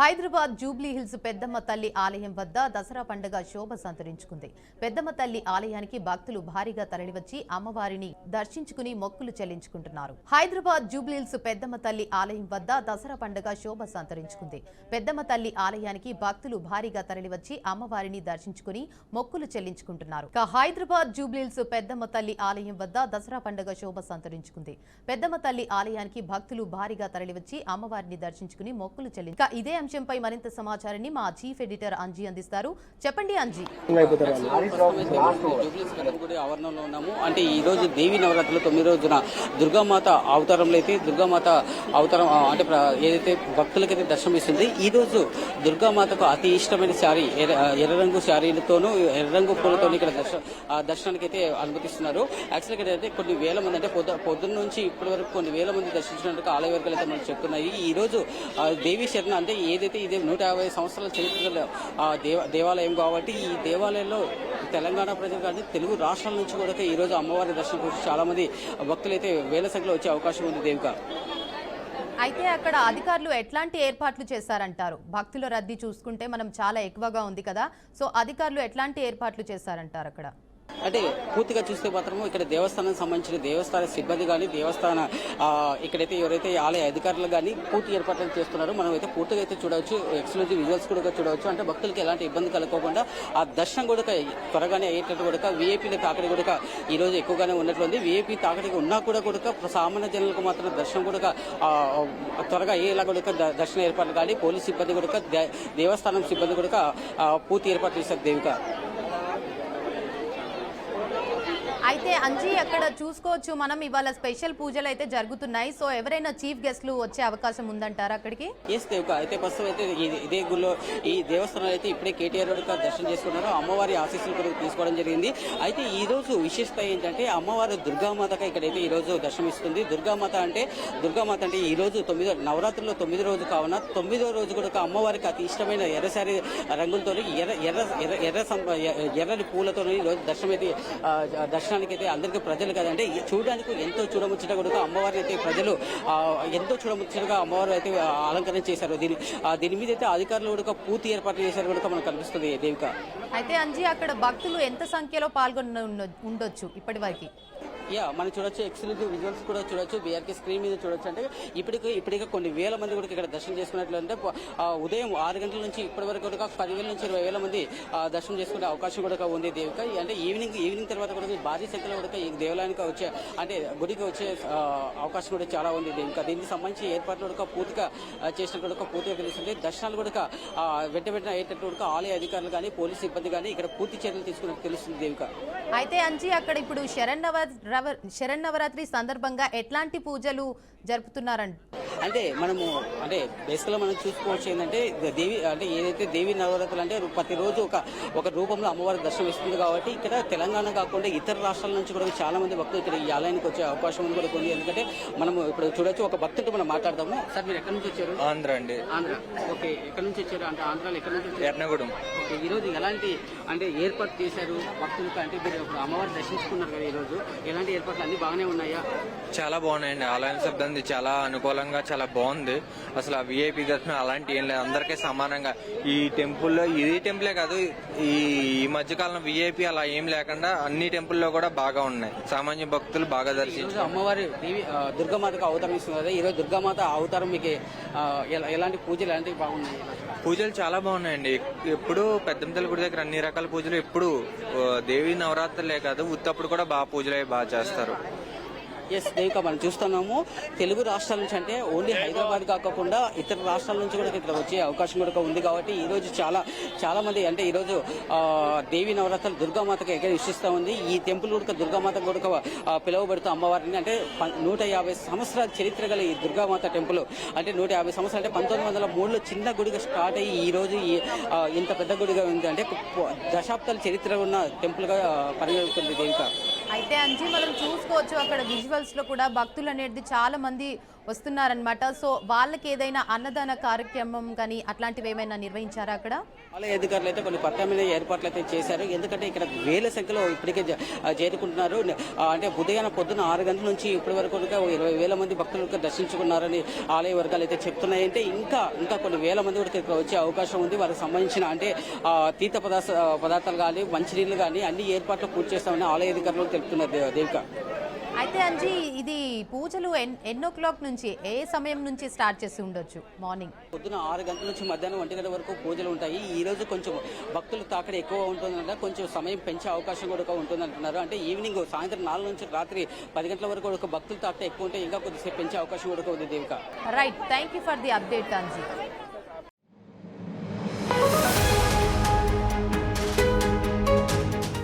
Hyderabad Jubilee hills పెద్దమ్మ తల్లి ఆలయం వద్ద దసరా పండుగ శోభ సంతరించుకుంది. పెద్దమ్మ తల్లి ఆలయానికి భక్తులు భారీగా తరలివచ్చి అమ్మవారిని దర్శించుకుని మొక్కులు చెల్లించుకుంటున్నారు. హైదరాబాద్ జూబ్లీ హిల్స్ పెద్దమ్మ తల్లి ఆలయం వద్ద దసరా పండుగ శోభ సంతరించుకుంది. పెద్దమ్మ తల్లి ఆలయానికి భక్తులు భారీగా తరలివచ్చి అమ్మవారిని దర్శించుకుని మొక్కులు చెల్లించుకుంటున్నారు. హైదరాబాద్ జూబ్లీ హిల్స్ పెద్దమ్మ తల్లి ఆలయం వద్ద దసరా పండుగ శోభ సంతరించుకుంది. పెద్దమ్మ తల్లి ఆలయానికి భక్తులు భారీగా తరలివచ్చి అమ్మవారిని దర్శించుకుని మొక్కులు చెల్లించారు. ఇదే అంశంపై మరింత సమాచారాన్ని మా చీఫ్ ఎడిటర్ అంజీ అందిస్తారు. చెప్పండి అంజీ. ఆవరణంలో ఉన్నాము. అంటే ఈ రోజు దేవి నవరాత్రులు 9వ రోజున దుర్గామాత అవతారంలో అయితే దుర్గామాత అవతారం అంటే ఏదైతే భక్తులకైతే దర్శనం ఇస్తుంది. ఈ రోజు దుర్గామాతకు అతి ఇష్టమైన శారీ ఎర్ర రంగు శారీలతోనూ ఎర్ర రంగు పూలతో ఇక్కడ దర్శనానికి అయితే అనుమతిస్తున్నారు. యాక్చువల్గా అయితే కొన్ని వేల మంది అంటే పొద్దున్న నుంచి ఇప్పటి వరకు కొన్ని వేల మంది దర్శించినట్టు ఆలయ వర్గాలు అయితే మనకు చెప్తున్నాయి. ఈ రోజు దేవి శరణ అంటే ఏదైతే ఇదే 150 సంవత్సరాల చరిత్ర దేవాలయం కాబట్టి ఈ దేవాలయంలో తెలంగాణ ప్రజలు కానీ తెలుగు రాష్ట్రాల నుంచి కూడా ఈ రోజు అమ్మవారి దర్శనం కోసం చాలా మంది భక్తులు అయితే వేల సంఖ్యలో వచ్చే అవకాశం ఉంది. దేవిక అయితే అక్కడ అధికారులు ఎట్లాంటి ఏర్పాట్లు చేశారంటారు? భక్తుల రద్దీ చూసుకుంటే మనం చాలా ఎక్కువగా ఉంది కదా, సో అధికారులు ఎట్లాంటి ఏర్పాట్లు చేశారంటారు అక్కడ? అంటే పూర్తిగా చూస్తే మాత్రము ఇక్కడ దేవస్థానానికి సంబంధించిన దేవస్థాన సిబ్బంది కానీ దేవస్థాన ఇక్కడైతే ఎవరైతే ఆలయ అధికారులు కానీ పూర్తి ఏర్పాట్లు చేస్తున్నారో మనం అయితే పూర్తిగా అయితే చూడవచ్చు. ఎక్స్క్లూజివ్ విజువల్స్ కూడా చూడవచ్చు. అంటే భక్తులకి ఎలాంటి ఇబ్బంది కలగకుండా ఆ దర్శనం కూడా త్వరగానే అయ్యేటట్టు కూడా వీఐపీల తాకడి కూడా ఈ రోజు ఎక్కువగానే ఉన్నట్లుంది. వీఐపీ తాకడికి ఉన్నా కూడా సామాన్య జనులకు మాత్రం దర్శనం కూడా త్వరగా అయ్యేలా కూడా దర్శన ఏర్పాట్లు కానీ పోలీస్ సిబ్బంది కూడా దేవస్థానం సిబ్బంది కూడా పూర్తి ఏర్పాటు చేశారు. దేవిక అయితే అంజీ అక్కడ చూసుకోవచ్చు మనం ఇవాళ స్పెషల్ పూజలు అయితే జరుగుతున్నాయి. సో ఎవరైనా చీఫ్ గెస్ట్లు వచ్చే అవకాశం ఉందంటారా అక్కడికి? ఎస్ దేవిక, అయితే ప్రస్తుతం అయితే ఇదే గుళ్ళో ఈ దేవస్థానాలు అయితే ఇప్పుడే కేటీఆర్ దర్శనం చేసుకున్నారు. అమ్మవారి ఆశీస్సులు కూడా తీసుకోవడం జరిగింది. అయితే ఈ రోజు విశేషత ఏంటంటే అమ్మవారు దుర్గామాతగా ఇక్కడైతే ఈ రోజు దర్శనమిస్తుంది. దుర్గామాత అంటే ఈ రోజు నవరాత్రుల్లో 9వ రోజు కావున 9వ రోజు కూడా అమ్మవారికి అతి ఇష్టమైన ఎర్రసారి రంగులతో ఎర్రని పూలతో ఈ రోజు దర్శనానికి అయితే అందరికీ ప్రజలు కదంటే చూడడానికి ఎంతో చూడముచ్చట కూడా అమ్మవారిని అయితే ప్రజలు ఎంతో చూడముచ్చటగా అమ్మవారు అయితే అలంకరణ చేశారు. దీని మీద అయితే అధికారులు కూడా పూర్తి ఏర్పాట్లు చేశారు కూడా మనకు కనిపిస్తుంది. దేవిక అయితే అంజీ అక్కడ భక్తులు ఎంత సంఖ్యలో పాల్గొని ఉండొచ్చు ఇప్పటి వరకు? మనం చూడొచ్చు. ఎక్స్క్లూజివ్ విజువల్స్ కూడా చూడొచ్చు. బీఆర్కే స్క్రీన్ మీద చూడొచ్చు. అంటే ఇప్పటికే కొన్ని వేల మంది కూడా ఇక్కడ దర్శనం చేసుకున్నట్లు అంటే ఉదయం 6 గంటల నుంచి ఇప్పటి వరకు కూడా 10,000 నుంచి 20,000 మంది దర్శనం చేసుకునే అవకాశం కూడా ఉంది. దేవిక అంటే ఈవినింగ్ తర్వాత కూడా భారీ సంఖ్యలో కూడా ఈ దేవాలయానికి వచ్చే అంటే గుడికి వచ్చే అవకాశం కూడా చాలా ఉంది. దేవిక దీనికి సంబంధించి ఏర్పాట్లు కూడా పూర్తిగా చేసినట్టు కూడా పూర్తిగా తెలుస్తుంది. దర్శనాలు కూడా వెంట అయ్యేటట్టు కూడా ఆలయ అధికారులు కానీ పోలీస్ సిబ్బంది కానీ ఇక్కడ పూర్తి చర్యలు తీసుకున్నట్టు తెలుస్తుంది. దేవిక అయితే అంజీ అక్కడ ఇప్పుడు శరన్నవరాత్రి సందర్భంగా ఎట్లాంటి పూజలు జరుపుతున్నారంట? అంటే మనము అంటే బేసికల్గా మనం చూసుకోవచ్చు ఏంటంటే దేవి అంటే ఏదైతే దేవి నవరాత్రులు అంటే ప్రతిరోజు ఒక రూపంలో అమ్మవారి దర్శనం ఇస్తుంది కాబట్టి ఇక్కడ తెలంగాణ కాకుండా ఇతర రాష్ట్రాల నుంచి కూడా చాలా మంది భక్తులు ఇక్కడ ఈ ఆలయానికి వచ్చే అవకాశం కూడా ఉంది. ఎందుకంటే మనం ఇప్పుడు చూడొచ్చు. ఒక భక్తులతో మనం మాట్లాడదాము. సార్ మీరు ఎక్కడి నుంచి వచ్చారు? ఆంధ్ర అండి. ఆంధ్ర. ఓకే, ఎక్కడి నుంచి వచ్చారు? అంటే ఆంధ్రాలో ఎక్కడి నుంచి వచ్చారు? ఎర్నగూడెం. ఓకే, ఈ రోజు ఎలాంటి అంటే ఏర్పాటు చేశారు భక్తులకు? అంటే మీరు అమ్మవారిని దర్శించుకున్నారు కదా, ఈ రోజు ఎలాంటి ఏర్పాట్లు అన్ని బాగానే ఉన్నాయా? చాలా బాగున్నాయండి. ఆలయం సిబ్బంది చాలా అనుకూలంగా చాలా బాగుంది. అసలు ఆ విఐపి దర్శనం అలాంటి ఏం లేదు. అందరికీ సమానంగా ఈ టెంపుల్లో ఇది టెంపులే కాదు, ఈ మధ్యకాలంలో విఐపి అలా ఏం లేకుండా అన్ని టెంపుల్లో కూడా బాగా ఉన్నాయి. సామాన్య భక్తులు బాగా దర్శించారు. అమ్మవారి దేవి దుర్గామాతకు అవతారం ఇస్తుంది కదా, ఈ రోజు దుర్గామాత అవతారం మీకు ఎలాంటి పూజలు ఎలాంటివి బాగున్నాయి? పూజలు చాలా బాగున్నాయండి. ఎప్పుడు పెద్దమ్మ గుడి దగ్గర అన్ని రకాల పూజలు ఎప్పుడు దేవి నవరాత్రులే కాదు ఉత్తప్పుడు కూడా బాగా పూజలు బాగా చేస్తారు. ఎస్ దేవిక, మనం చూస్తున్నాము తెలుగు రాష్ట్రాల నుంచి అంటే ఓన్లీ హైదరాబాద్ కాకుండా ఇతర రాష్ట్రాల నుంచి కూడా ఇక్కడ వచ్చే అవకాశం కూడా ఉంది. కాబట్టి ఈ రోజు చాలా మంది అంటే ఈ రోజు దేవి నవరాత్రులు దుర్గామాతకు ఎక్కడ విశిస్తూ ఉంది. ఈ టెంపుల్ కూడా దుర్గామాత కూడా పిలువబడుతూ అమ్మవారిని అంటే 150 సంవత్సరాల చరిత్ర గల ఈ దుర్గామాత టెంపుల్ అంటే 150 సంవత్సరాలు అంటే 1903లో చిన్న గుడిగా స్టార్ట్ అయ్యి ఈ రోజు ఇంత పెద్ద గుడిగా ఉంది. అంటే దశాబ్దాల చరిత్ర ఉన్న టెంపుల్ గా పరిగణిస్తుంది. దేవిక అయితే అంజీ మనం చూసుకోవచ్చు అక్కడ విజువల్స్ లో కూడా భక్తులు అనేది చాలా మంది వస్తున్నారనమాట. సో వాళ్ళకి ఏదైనా అన్నదాన కార్యక్రమం కానీ అట్లాంటివి ఏమైనా నిర్వహించారా అక్కడ? ఆలయ అధికారులు అయితే కొన్ని ప్రత్యామ్నాయ ఏర్పాట్లు అయితే చేశారు. ఎందుకంటే ఇక్కడ వేల సంఖ్యలో ఇప్పటికే చేరుకుంటున్నారు. అంటే పొద్దున 6 గంటల నుంచి ఇప్పటి వరకు 20,000 మంది భక్తులకు దర్శించుకున్నారని ఆలయ వర్గాలు అయితే చెప్తున్నాయి. అంటే ఇంకా కొన్ని వేల మంది కూడా ఇక్కడ వచ్చే అవకాశం ఉంది. వారికి సంబంధించిన అంటే తీర్థ పదార్థాలు కానీ మంచినీళ్ళు కానీ అన్ని ఏర్పాట్లు పూర్తి చేస్తామని ఆలయ అధికారులు తెలుపుతున్నారు. దేవిక, అయితే అంజీ ఇది పూజలు ఎన్నో క్లాక్ నుంచి ఏ సమయం నుంచి స్టార్ట్ చేసి ఉండొచ్చు? మార్నింగ్ పొద్దున 6 గంటల నుంచి మధ్యాహ్నం 1 గంట వరకు పూజలు ఉంటాయి. ఈ రోజు కొంచెం భక్తులు తాకడ ఎక్కువ ఉంటుందంట, కొంచెం సమయం పెంచే అవకాశం కూడా ఉంటుందంటున్నారు. అంటే ఈవినింగ్ సాయంత్రం 4 నుంచి రాత్రి 10 గంటల వరకు భక్తులు తాకడ ఎక్కువ ఉంటే ఇంకా కొద్దిసేపు పెంచే అవకాశం కూడా ఉంది. Devika, right, thank you for the update Anji.